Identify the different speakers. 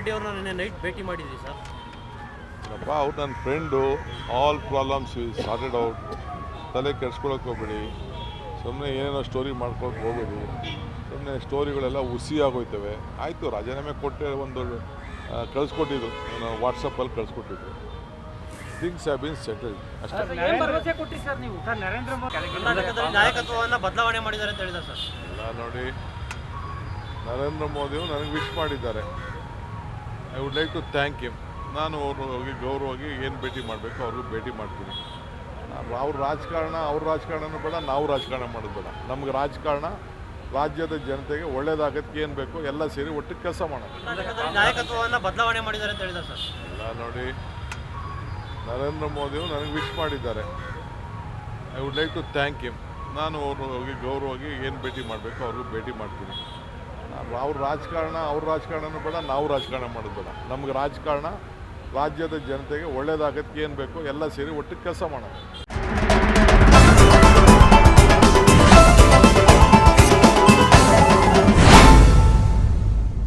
Speaker 1: ರೆಡ್ಡಿ ಅವ್ರನ್ನ ನಿನ್ನೆ ನೈಟ್ ಭೇಟಿ ಮಾಡಿದ್ರಿ ಸರ್.
Speaker 2: ಅಪ್ಪ ಅವ್ರು ನನ್ನ friend. All problems sorted out. ತಲೆ ಕೆಡ್ಸ್ಕೊಳಕ್ಕೆ ಹೋಗ್ಬೇಡಿ. ಸುಮ್ಮನೆ ಏನೇನೋ ಸ್ಟೋರಿ ಮಾಡ್ಕೊಳಕ್ಕೆ ಹೋಗ್ಬೇಡಿ. ಸುಮ್ಮನೆ ಸ್ಟೋರಿಗಳೆಲ್ಲ ಹುಸಿ ಆಗೋಯ್ತವೆ. ಆಯಿತು, ರಾಜೀನಾಮೆ ಕೊಟ್ಟೆ ಒಂದು ಕಳಿಸ್ಕೊಟ್ಟಿದ್ರು, ವಾಟ್ಸಪ್ಪಲ್ಲಿ ಕಳಿಸ್ಕೊಟ್ಟಿದ್ರು. ಥಿಂಗ್ಸ್ ಹ್ಯಾವ್ ಬೀನ್ ಸೆಟಲ್ಡ್ ಅಷ್ಟೇ.
Speaker 3: ಭರವಸೆ ಕೊಟ್ರಿ ಸರ್ ನೀವು ಸರ್ ನರೇಂದ್ರ ಮೋದಿ
Speaker 1: ಕರ್ನಾಟಕದಲ್ಲಿ ನಾಯಕತ್ವವನ್ನು ಬದಲಾವಣೆ ಮಾಡಿದ್ದಾರೆ ಅಂತ ಹೇಳಿದ್ದಾರೆ ಸರ್.
Speaker 2: ಎಲ್ಲ ನೋಡಿ, ನರೇಂದ್ರ ಮೋದಿಯವರು ನನಗೆ ವಿಶ್ ಮಾಡಿದ್ದಾರೆ. I would like to thank him. ನಾನು ಅವ್ರು ಹೋಗಿ ಗೌರವವಾಗಿ ಏನು ಭೇಟಿ ಮಾಡಬೇಕು ಅವ್ರಿಗೂ ಭೇಟಿ ಮಾಡ್ತೀನಿ. ಅವ್ರ ರಾಜಕಾರಣನೂ ಬೇಡ, ನಾವು ರಾಜಕಾರಣ ಮಾಡೋದು ಬೇಡ. ನಮ್ಗೆ ರಾಜಕಾರಣ ರಾಜ್ಯದ ಜನತೆಗೆ ಒಳ್ಳೇದಾಗಕ್ಕೆ ಏನು ಬೇಕೋ ಎಲ್ಲ ಸೇರಿ ಒಟ್ಟಿಗೆ ಕೆಲಸ ಮಾಡೋಣ.
Speaker 1: ನಾಯಕತ್ವವನ್ನು ಬದಲಾವಣೆ ಮಾಡಿದ್ದಾರೆ ಅಂತ ಹೇಳಿದ್ದಾರೆ ಸರ್.
Speaker 2: ಎಲ್ಲ ನೋಡಿ, ನರೇಂದ್ರ ಮೋದಿಯವರು ನನಗೆ ವಿಶ್ ಮಾಡಿದ್ದಾರೆ. I would like to thank him. ನಾನು ಅವ್ರು ಹೋಗಿ ಗೌರವವಾಗಿ ಏನು ಭೇಟಿ ಮಾಡಬೇಕು ಅವ್ರಿಗೂ ಭೇಟಿ ಮಾಡ್ತೀನಿ. ಅವ್ರ ರಾಜಕಾರಣನೂ ಬೇಡ, ನಾವು ರಾಜಕಾರಣ ಮಾಡೋದು ಬೇಡ. ನಮ್ಗೆ ರಾಜಕಾರಣ ರಾಜ್ಯದ ಜನತೆಗೆ ಒಳ್ಳೇದಾಗಕ್ಕೆ ಏನು ಬೇಕೋ ಎಲ್ಲ ಸೇರಿ ಒಟ್ಟಿಗೆ ಕೆಲಸ ಮಾಡೋಣ.